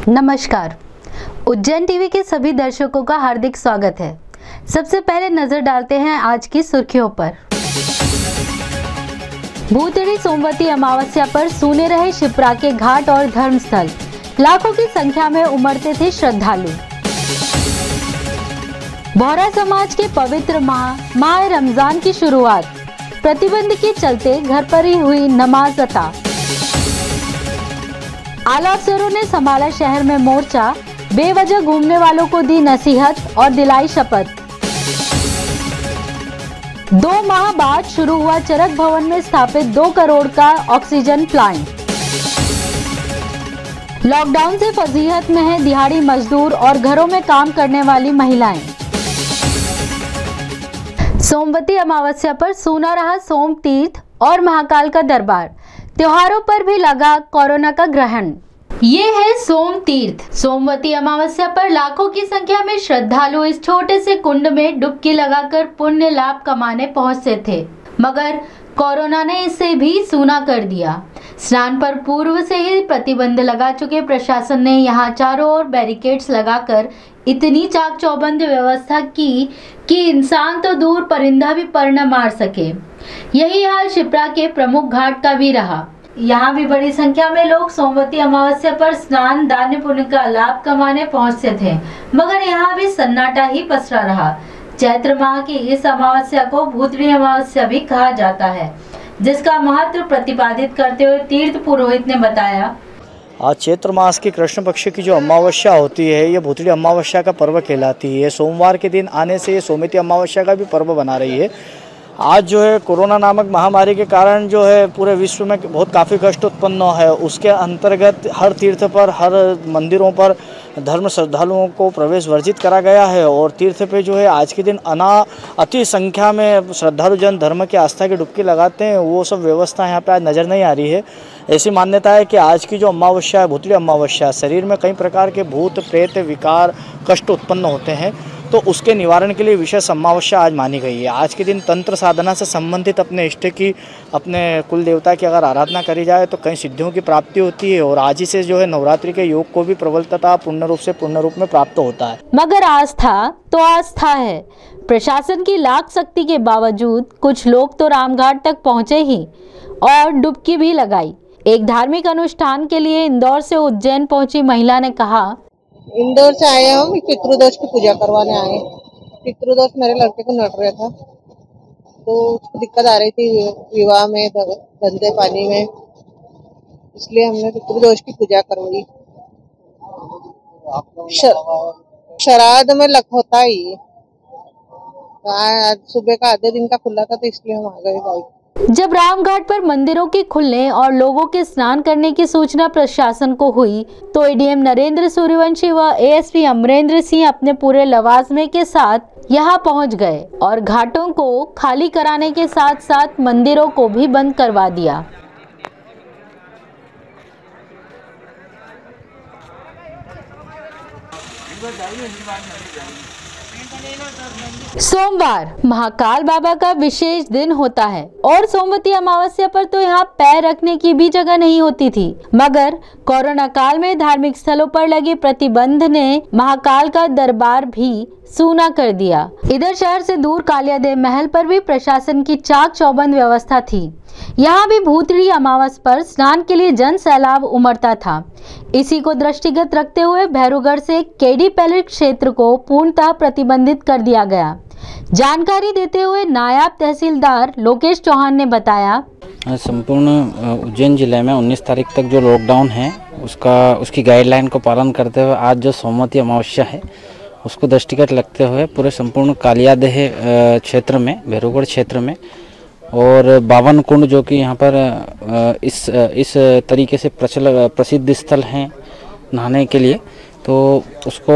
नमस्कार, उज्जैन टीवी के सभी दर्शकों का हार्दिक स्वागत है। सबसे पहले नजर डालते हैं आज की सुर्खियों पर। भूतड़ी सोमवती अमावस्या पर सूने रहे शिप्रा के घाट और धर्मस्थल, लाखों की संख्या में उमड़ते थे श्रद्धालु। बोहरा समाज के पवित्र माह रमजान की शुरुआत, प्रतिबंध के चलते घर पर ही हुई नमाज अता। आला अफसरों ने संभाला शहर में मोर्चा, बेवजह घूमने वालों को दी नसीहत और दिलाई शपथ। 2 माह बाद शुरू हुआ चरक भवन में स्थापित 2 करोड़ का ऑक्सीजन प्लांट। लॉकडाउन से फजीहत में है दिहाड़ी मजदूर और घरों में काम करने वाली महिलाएं। सोमवती अमावस्या पर सूना रहा सोम तीर्थ और महाकाल का दरबार, त्योहारों पर भी लगा कोरोना का ग्रहण। ये है सोम तीर्थ। सोमवती अमावस्या पर लाखों की संख्या में श्रद्धालु इस छोटे से कुंड में डुबकी लगाकर पुण्य लाभ कमाने पहुंचते थे, मगर कोरोना ने इसे भी सूना कर दिया। स्नान पर पूर्व से ही प्रतिबंध लगा चुके प्रशासन ने यहाँ चारों ओर बैरिकेड्स लगाकर इतनी चाक चौबंद व्यवस्था की कि इंसान तो दूर परिंदा भी पर न मार सके। यही हाल शिप्रा के प्रमुख घाट का भी रहा। यहाँ भी बड़ी संख्या में लोग सोमवती अमावस्या पर स्नान, दान पुण्य का लाभ कमाने पहुँचते थे, मगर यहाँ भी सन्नाटा ही पसरा रहा। चैत्र माह की इस अमावस्या को भूतड़ी अमावस्या भी कहा जाता है, जिसका महत्व प्रतिपादित करते हुए तीर्थ पुरोहित ने बताया। आज चैत्र मास की कृष्ण पक्ष की जो अमावस्या होती है, ये भूतड़ी अमावस्या का पर्व कहलाती है। सोमवार के दिन आने से ये सोमवती अमावस्या का भी पर्व बना रही है। आज जो है कोरोना नामक महामारी के कारण जो है पूरे विश्व में बहुत काफ़ी कष्ट उत्पन्न है। उसके अंतर्गत हर तीर्थ पर, हर मंदिरों पर धर्म श्रद्धालुओं को प्रवेश वर्जित करा गया है और तीर्थ पे जो है आज के दिन अति संख्या में श्रद्धालु जन धर्म की आस्था की डुबकी लगाते हैं। वो सब व्यवस्था यहाँ पे आज नज़र नहीं आ रही है। ऐसी मान्यता है कि आज की जो अमावस्या है, भूतड़ी अमावस्या, शरीर में कई प्रकार के भूत प्रेत विकार कष्ट उत्पन्न होते हैं, तो उसके निवारण के लिए विशेष अमावस्या आज मानी गई है। आज के दिन तंत्र साधना से संबंधित अपने इष्ट की, अपने कुल देवता की अगर आराधना करी जाए तो कई सिद्धियों की प्राप्ति होती है और आज ही से जो है नवरात्रि के योग को भी प्रबल तथा पूर्ण रूप में प्राप्त होता है। मगर आस्था तो आस्था है। प्रशासन की लाख शक्ति के बावजूद कुछ लोग तो रामघाट तक पहुँचे ही और डुबकी भी लगाई। एक धार्मिक अनुष्ठान के लिए इंदौर से उज्जैन पहुंची महिला ने कहा, इंदौर से आए हम पितृदोष की पूजा करवाने आए। पितृदोष मेरे लड़के को नट रहा था, तो उसको दिक्कत आ रही थी विवाह में, धंधे पानी में, इसलिए हमने पितृदोष की पूजा करवाई। श्राद्ध में लग होता ही, आज सुबह का आधे दिन का खुला था, तो इसलिए हम आ गए भाई। जब रामघाट पर मंदिरों के खुलने और लोगों के स्नान करने की सूचना प्रशासन को हुई, तो एडीएम नरेंद्र सूर्यवंशी व एएसपी अमरेंद्र सिंह अपने पूरे लवाजमे के साथ यहां पहुंच गए और घाटों को खाली कराने के साथ साथ मंदिरों को भी बंद करवा दिया। सोमवार महाकाल बाबा का विशेष दिन होता है और सोमवती अमावस्या पर तो यहाँ पैर रखने की भी जगह नहीं होती थी, मगर कोरोना काल में धार्मिक स्थलों पर लगे प्रतिबंध ने महाकाल का दरबार भी सूना कर दिया। इधर शहर से दूर कालियादेव महल पर भी प्रशासन की चाक चौबंद व्यवस्था थी। यहाँ भी भूतड़ी अमावस पर स्नान के लिए जन सैलाब उमड़ता था। इसी को दृष्टिगत रखते हुए भैरूगढ़ से केडी पैलेस क्षेत्र को पूर्णतः प्रतिबंधित कर दिया गया। जानकारी देते हुए नायब तहसीलदार लोकेश चौहान ने बताया, संपूर्ण उज्जैन जिले में 19 तारीख तक जो लॉकडाउन है उसकी गाइडलाइन को पालन करते हुए आज जो सोमवती अमावस्या है उसको दृष्टिगत रखते हुए पूरे संपूर्ण कालियादेह क्षेत्र में, भैरूगढ़ क्षेत्र में और 52 कुंड जो कि यहाँ पर इस तरीके से प्रसिद्ध स्थल हैं नहाने के लिए, तो उसको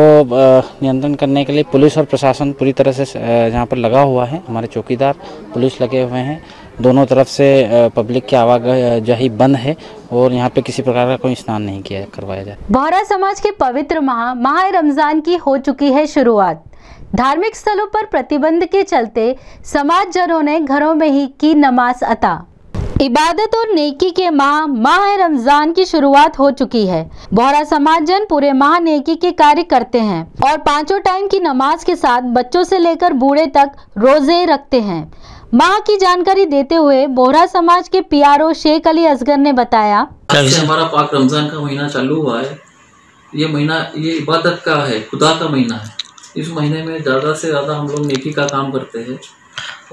नियंत्रण करने के लिए पुलिस और प्रशासन पूरी तरह से यहाँ पर लगा हुआ है। हमारे चौकीदार पुलिस लगे हुए हैं। दोनों तरफ से पब्लिक की आवाजाही बंद है और यहाँ पे किसी प्रकार का कोई स्नान नहीं करवाया जाए। बोहरा समाज के पवित्र माह रमजान की हो चुकी है शुरुआत। धार्मिक स्थलों पर प्रतिबंध के चलते समाजजनों ने घरों में ही की नमाज अता। इबादत और नेकी के माह रमजान की शुरुआत हो चुकी है। बोहरा समाज जन पूरे माह नेकी के कार्य करते हैं और 5 टाइम की नमाज के साथ बच्चों से लेकर बूढ़े तक रोजे रखते हैं। माह की जानकारी देते हुए बोहरा समाज के PRO शेख अली असगर ने बताया, हमारा पाक रमजान का महीना चालू हुआ है। ये महीना ये इबादत का है, खुदा का महीना है। इस महीने में ज़्यादा से ज़्यादा हम लोग नेकी का काम करते हैं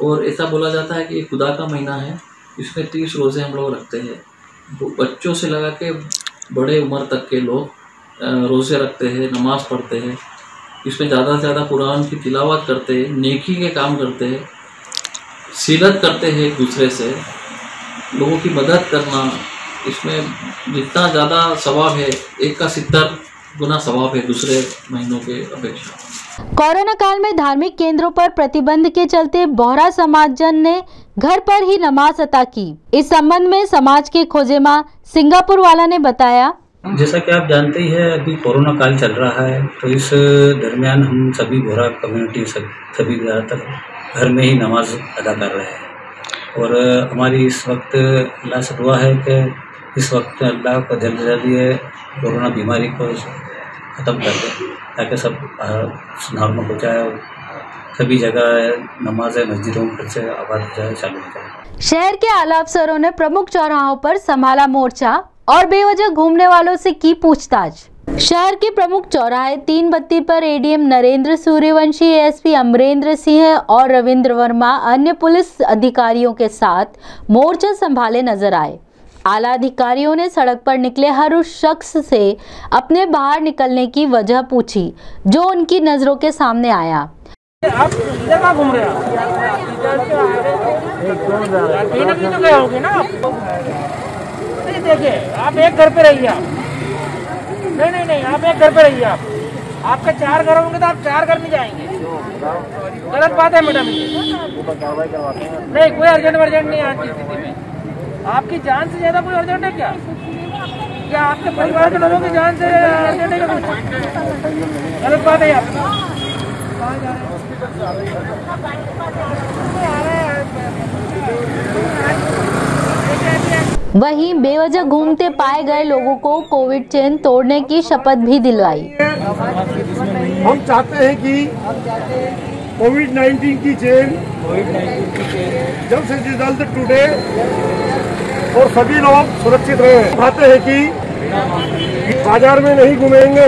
और ऐसा बोला जाता है कि ये खुदा का महीना है। इसमें 30 रोज़े हम लोग रखते हैं। बच्चों से लगा के बड़े उम्र तक के लोग रोज़े रखते हैं, नमाज़ पढ़ते हैं। इसमें ज़्यादा से ज़्यादा कुरान की तिलावत करते हैं, नेकी के काम करते हैं, सीरत करते हैं, एक दूसरे से लोगों की मदद करना। इसमें जितना ज़्यादा सवाब है, 1 का 70 गुना सवाब है दूसरे महीनों के अपेक्षा। कोरोना काल में धार्मिक केंद्रों पर प्रतिबंध के चलते बोहरा समाज जन ने घर पर ही नमाज अता की। इस संबंध में समाज के खोजेमा सिंगापुर वाला ने बताया, जैसा कि आप जानते ही है, अभी कोरोना काल चल रहा है, तो इस दरमियान हम सभी बोहरा कम्युनिटी सभी ज़्यादातर घर में ही नमाज अदा कर रहे हैं। और हमारी इस वक्त अल्लाह से दुआ है कि इस वक्त अल्लाह को जल्द से जल्द कोरोना बीमारी को ख़त्म कर दे, ताकि सब नॉर्मल हो जाए और सभी जगह नमाज मस्जिदों में से आबाद हो जाए, चालू हो जाए। शहर के आला अफसरों ने प्रमुख चौराहों पर संभाला मोर्चा और बेवजह घूमने वालों से की पूछताछ। शहर के प्रमुख चौराहे 3 बत्ती पर ADM नरेंद्र सूर्यवंशी, ASP अमरेंद्र सिंह और रविंद्र वर्मा अन्य पुलिस अधिकारियों के साथ मोर्चा संभाले नजर आए। आला अधिकारियों ने सड़क पर निकले हर उस शख्स से अपने बाहर निकलने की वजह पूछी जो उनकी नजरों के सामने आया। आप इधर कहाँ घूम रहे हो? तो गए होंगे ना आप? नहीं देखिए, आप एक घर पे रहिए। आप नहीं, आप एक घर पे रहिए। आपके 4 घर होंगे तो आप 4 घर में जाएंगे। गलत बात है मैडम। नहीं, कोई अर्जेंट नहीं आज की स्थिति में। आपकी जान से ज्यादा कोई अर्जेंट है क्या? क्या आपके परिवार के लोगों की जान से अर्जेंट है क्या कुछ? गलत बात है। आप कहाँ जा रहे हैं? वहीं बेवजह घूमते पाए गए लोगों को कोविड चेन तोड़ने की शपथ भी दिलवाई। हम चाहते हैं कि कोविड-19 की चेन जल्द से जल्द टूटे और सभी लोग सुरक्षित रहें। चाहते हैं कि बाजार में नहीं घूमेंगे।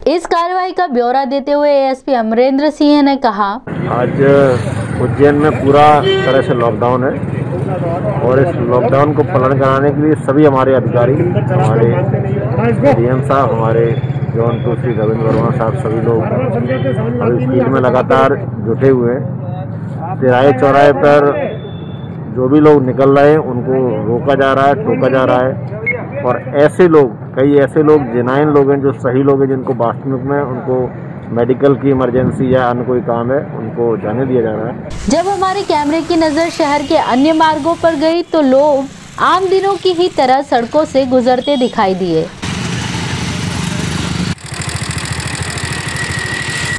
इस कार्रवाई का ब्यौरा देते हुए ASP अमरेंद्र सिंह ने कहा, आज उज्जैन में पूरा तरह से लॉकडाउन है और इस लॉकडाउन को पालन कराने के लिए सभी हमारे अधिकारी, हमारे DM साहब, हमारे जौनपुर श्री रविंद्र वर्मा साहब, सभी लोग अभी फील्ड में लगातार जुटे हुए हैं। तिराहे चौराहे पर जो भी लोग निकल रहे हैं उनको रोका जा रहा है, टोका जा रहा है। और ऐसे लोग, कई ऐसे लोग जेन्युइन लोग हैं, जो सही लोग हैं, जिनको वास्तविक में उनको मेडिकल की इमरजेंसी या अन्य कोई काम है, उनको जाने दिया जा रहा है। जब हमारे कैमरे की नज़र शहर के अन्य मार्गों पर गई तो लोग आम दिनों की ही तरह सड़कों से गुजरते दिखाई दिए।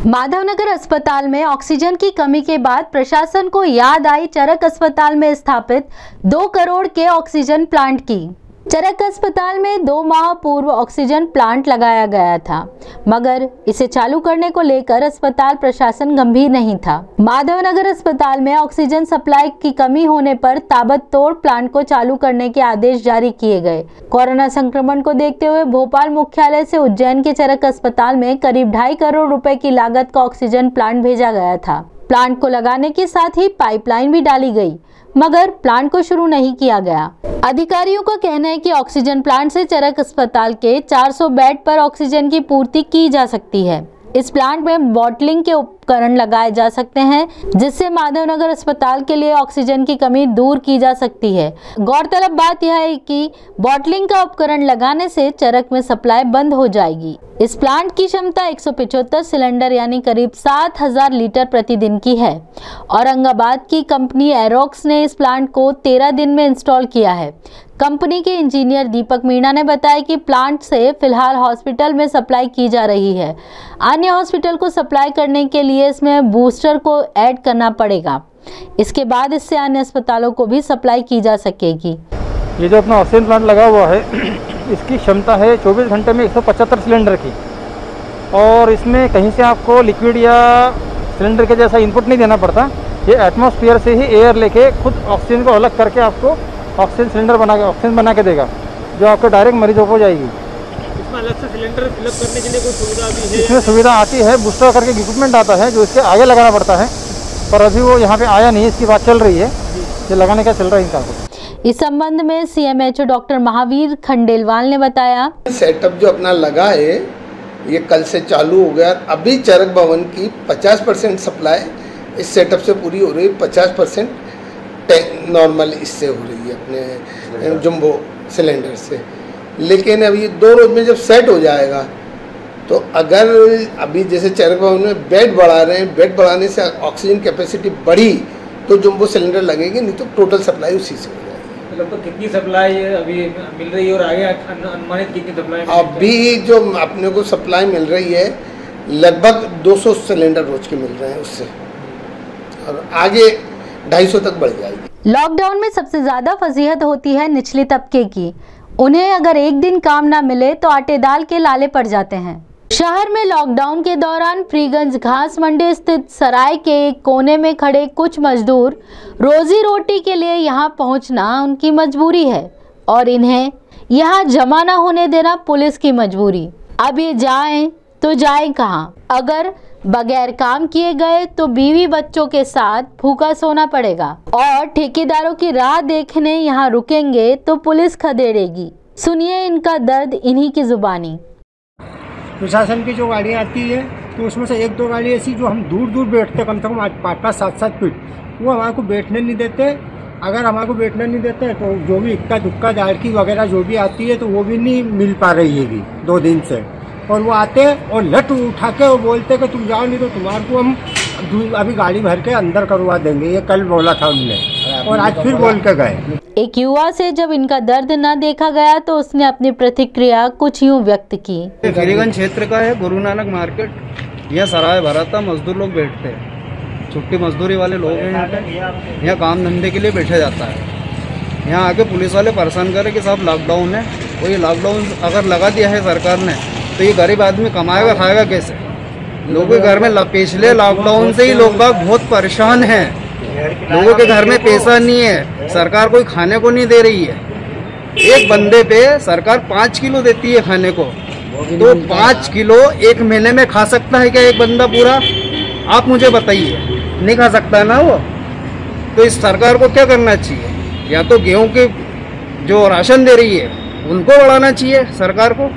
माधवनगर अस्पताल में ऑक्सीजन की कमी के बाद प्रशासन को याद आई चरक अस्पताल में स्थापित 2 करोड़ के ऑक्सीजन प्लांट की। चरक अस्पताल में 2 माह पूर्व ऑक्सीजन प्लांट लगाया गया था, मगर इसे चालू करने को लेकर अस्पताल प्रशासन गंभीर नहीं था। माधवनगर अस्पताल में ऑक्सीजन सप्लाई की कमी होने पर ताबड़तोड़ प्लांट को चालू करने के आदेश जारी किए गए। कोरोना संक्रमण को देखते हुए भोपाल मुख्यालय से उज्जैन के चरक अस्पताल में करीब 2.5 करोड़ रुपए की लागत का ऑक्सीजन प्लांट भेजा गया था। प्लांट को लगाने के साथ ही पाइपलाइन भी डाली गई, मगर प्लांट को शुरू नहीं किया गया। अधिकारियों का कहना है कि ऑक्सीजन प्लांट से चरक अस्पताल के 400 बेड पर ऑक्सीजन की पूर्ति की जा सकती है। इस प्लांट में बॉटलिंग के उपकरण लगाए जा सकते हैं, जिससे माधवनगर अस्पताल के लिए ऑक्सीजन की कमी दूर की जा सकती है। गौरतलब बात यह है कि बॉटलिंग का उपकरण लगाने से चरक में सप्लाई बंद हो जाएगी। इस प्लांट की क्षमता 175 सिलेंडर यानी करीब 7000 लीटर प्रतिदिन की है। औरंगाबाद की कंपनी एरोक्स ने इस प्लांट को 13 दिन में इंस्टॉल किया है। कंपनी के इंजीनियर दीपक मीणा ने बताया कि प्लांट से फिलहाल हॉस्पिटल में सप्लाई की जा रही है। अन्य हॉस्पिटल को सप्लाई करने के लिए इसमें बूस्टर को ऐड करना पड़ेगा। इसके बाद इससे अन्य अस्पतालों को भी सप्लाई की जा सकेगी। ये जो अपना ऑक्सीजन प्लांट लगा हुआ है, इसकी क्षमता है 24 घंटे में 175 सिलेंडर की, और इसमें कहीं से आपको लिक्विड या सिलेंडर के जैसा इनपुट नहीं देना पड़ता। ये एटमॉस्फेयर से ही एयर लेके खुद ऑक्सीजन को अलग करके आपको ऑक्सीजन सिलेंडर ऑक्सीजन बना के देगा, जो आपको डायरेक्ट मरीजों को जाएगी। इसमें अलग से सिलेंडर फिलअप करने के लिए कोई सुविधा भी है? इसमें सुविधा आती है, बूस्टर करके इक्विपमेंट आता है जो इसके आगे लगाना पड़ता है, पर अभी वो यहाँ पे आया नहीं, इसकी बात चल रही है, ये लगाने का चल रहा है इनका। इस संबंध में सीएमएचओ डॉक्टर महावीर खंडेलवाल ने बताया, सेटअप जो अपना लगा है ये कल से चालू हो गया। अभी चरक भवन की 50% सप्लाई इस सेटअप से पूरी हो रही है, 50% नॉर्मल इससे हो रही है अपने जंबो सिलेंडर से। लेकिन अभी 2 रोज में जब सेट हो जाएगा तो अगर अभी जैसे चरक भवन में बेड बढ़ा रहे हैं, बेड बढ़ाने से ऑक्सीजन कैपेसिटी बढ़ी तो जंबो सिलेंडर लगेगी, नहीं तो टोटल सप्लाई उसी से हो जाएगी। लगभग कितनी सप्लाई अभी मिल रही है और आगे अनुमानित कितनी सप्लाई? अभी जो अपने को सप्लाई मिल रही है लगभग 200 सिलेंडर रोज के मिल रहे हैं उससे, और आगे 250 तक बढ़ जाएगी। लॉकडाउन में सबसे ज्यादा फजीहत होती है निचले तबके की। उन्हें अगर एक दिन काम ना मिले तो आटे दाल के लाले पड़ जाते हैं। शहर में लॉकडाउन के दौरान फ्रीगंज घास मंडी स्थित सराय के एक कोने में खड़े कुछ मजदूर रोजी रोटी के लिए यहाँ पहुँचना उनकी मजबूरी है, और इन्हें यहाँ जमा न होने देना पुलिस की मजबूरी। अब ये जाएं तो जाएं कहाँ? अगर बगैर काम किए गए तो बीवी बच्चों के साथ भूखा सोना पड़ेगा, और ठेकेदारों की राह देखने यहाँ रुकेंगे तो पुलिस खदेड़ेगी। सुनिए इनका दर्द इन्हीं की जुबानी। प्रशासन की जो गाड़ियाँ आती है तो उसमें से 1-2 गाड़ी ऐसी जो हम दूर दूर बैठते, कम से कम 5-5, 7-7 फीट, वो हमारे को बैठने नहीं देते। अगर हमारे को बैठने नहीं देते तो जो भी इक्का दुक्का दाड़की वगैरह जो भी आती है तो वो भी नहीं मिल पा रही है 2 दिन से। और वो आते और लट उठा के वो बोलते कि तुम जाओ, नहीं तो तुम्हारे को हम अभी गाड़ी भर के अंदर करवा देंगे। ये कल बोला था उनने, और आज फिर बोल के गए। एक युवा से जब इनका दर्द न देखा गया तो उसने अपनी प्रतिक्रिया कुछ यूं व्यक्त की। फ्रीगंज क्षेत्र का है गुरु नानक मार्केट, यहाँ सराय भरा था, मजदूर लोग बैठते हैं, छुट्टी मजदूरी वाले लोग हैं यहाँ पे, यहाँ काम धंधे के लिए बैठा जाता है। यहाँ आके पुलिस वाले परेशान करे कि साहब लॉकडाउन है, और ये लॉकडाउन अगर लगा दिया है सरकार ने तो ये गरीब आदमी कमाएगा खाएगा कैसे? लोगों के घर में पिछले लॉकडाउन से ही लोग बहुत परेशान हैं। लोगों के घर में पैसा नहीं है, सरकार कोई खाने को नहीं दे रही है। एक बंदे पे सरकार 5 किलो देती है खाने को, तो 5 किलो एक महीने में खा सकता है क्या एक बंदा पूरा? आप मुझे बताइए, नहीं खा सकता है ना वो। तो इस सरकार को क्या करना चाहिए? या तो गेहूं के जो राशन दे रही है उनको बढ़ाना चाहिए सरकार को,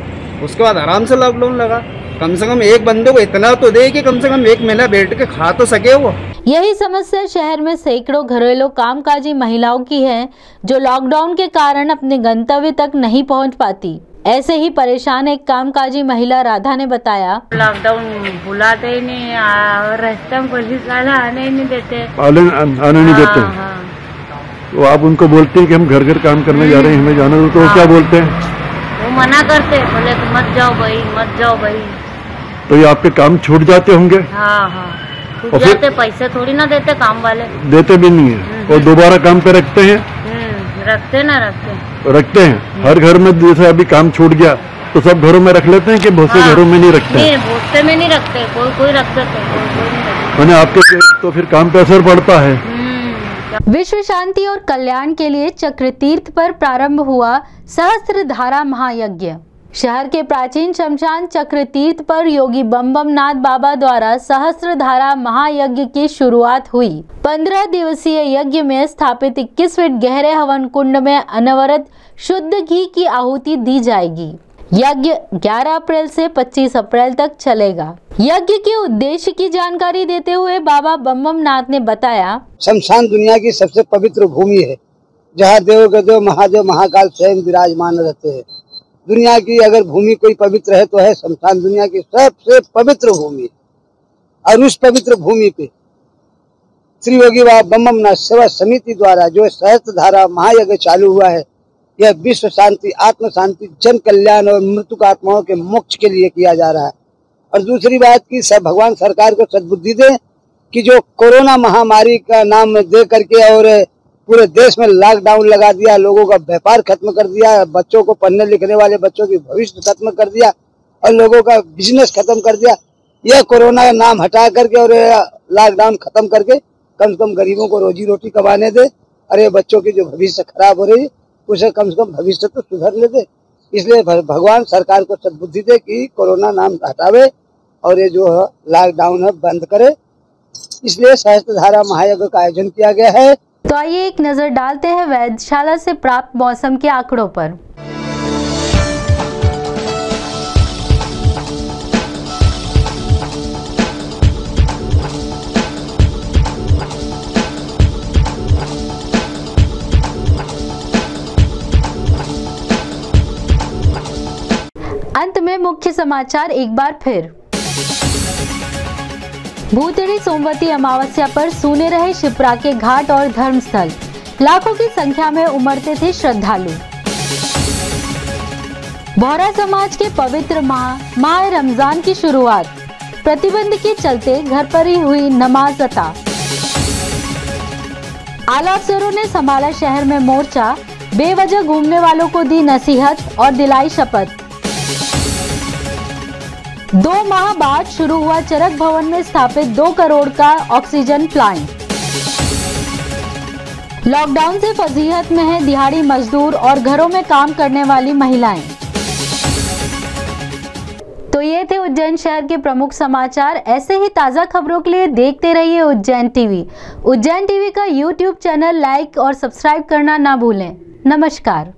उसके बाद आराम से लॉकडाउन लगा। कम से कम एक बंदे को इतना तो दे कि कम से कम 1 महीना बैठ के खा तो सके वो। यही समस्या शहर में सैकड़ों घरेलू कामकाजी महिलाओं की है, जो लॉकडाउन के कारण अपने गंतव्य तक नहीं पहुंच पाती। ऐसे ही परेशान एक कामकाजी महिला राधा ने बताया, लॉकडाउन बुलाते ही नहीं और रास्ते में पुलिस वाला आने ही नहीं देते, आने नहीं देते। तो आप उनको बोलते हैं कि हम घर घर काम करने जा रहे हैं, हमें जाना हो, तो क्या बोलते हैं? वो मना करते, बोले कि मत जाओ भाई, मत जाओ भाई। तो ये आपके काम छूट जाते होंगे? हाँ हाँ छूट जाते, पैसे थोड़ी ना देते काम वाले, देते भी नहीं है। और दोबारा काम पे रखते हैं? रखते ना रखते हैं। हर घर में जैसे अभी काम छूट गया तो सब घरों में रख लेते हैं कि बहुत से घरों में नहीं रखते? नहीं, बहुत से में नहीं रखते, कोई रख देते, कोई नहीं रखते। मैंने आपके तो फिर काम पे असर पड़ता है। विश्व शांति और कल्याण के लिए चक्र तीर्थ पर प्रारंभ हुआ सहस्त्र धारा महायज्ञ। शहर के प्राचीन शमशान चक्र तीर्थ पर योगी बम बम नाथ बाबा द्वारा सहस्त्र धारा महायज्ञ की शुरुआत हुई। 15 दिवसीय यज्ञ में स्थापित 21 फीट गहरे हवन कुंड में अनवरत शुद्ध घी की आहुति दी जाएगी। यज्ञ 11 अप्रैल से 25 अप्रैल तक चलेगा। यज्ञ के उद्देश्य की जानकारी देते हुए बाबा बम बम नाथ ने बताया, शमशान दुनिया की सबसे पवित्र भूमि है, जहाँ देव के देव महादेव महाकाल स्वयं विराजमान रहते हैं। दुनिया की अगर भूमि कोई पवित्र है तो है शमशान, दुनिया की सबसे पवित्र भूमि। और उस पवित्र भूमि पे श्री योगी बाबा बम बम नाथ सेवा समिति द्वारा जो सहस्त्र धारा महायज्ञ चालू हुआ है, यह विश्व शांति, आत्म शांति, जन कल्याण और मृतक आत्माओं के मोक्ष के लिए किया जा रहा है। और दूसरी बात की सब भगवान सरकार को सद्बुद्धि दे कि जो कोरोना महामारी का नाम दे करके और पूरे देश में लॉकडाउन लगा दिया, लोगों का व्यापार खत्म कर दिया, बच्चों को पढ़ने लिखने वाले बच्चों की भविष्य खत्म कर दिया और लोगों का बिजनेस खत्म कर दिया। यह कोरोना का नाम हटा करके और लॉकडाउन खत्म करके कम से कम गरीबों को रोजी रोटी कमाने दे। अरे बच्चों की जो भविष्य खराब हो रही है उसे कम से कम भविष्य तो सुधरने दे। इसलिए भगवान सरकार को सद्बुद्धि दे कि कोरोना नाम हटावे और ये जो लॉकडाउन है बंद करे। इसलिए सहस्त्र धारा महायज्ञ का आयोजन किया गया है। तो आइए एक नजर डालते हैं वेधशाला से प्राप्त मौसम के आंकड़ों पर। अंत में मुख्य समाचार एक बार फिर। भूतड़ी सोमवती अमावस्या पर सूने रहे शिप्रा के घाट और धर्मस्थल, लाखों की संख्या में उमड़ते थे श्रद्धालु। बोहरा समाज के पवित्र माह रमजान की शुरुआत, प्रतिबंध के चलते घर पर ही हुई नमाज अता। आला अफसरों ने संभाला शहर में मोर्चा, बेवजह घूमने वालों को दी नसीहत और दिलाई शपथ। 2 माह बाद शुरू हुआ चरक भवन में स्थापित 2 करोड़ का ऑक्सीजन प्लांट। लॉकडाउन से फजीहत में है दिहाड़ी मजदूर और घरों में काम करने वाली महिलाएं। तो ये थे उज्जैन शहर के प्रमुख समाचार। ऐसे ही ताज़ा खबरों के लिए देखते रहिए उज्जैन टीवी। उज्जैन टीवी का YouTube चैनल लाइक और सब्सक्राइब करना ना भूलें। नमस्कार।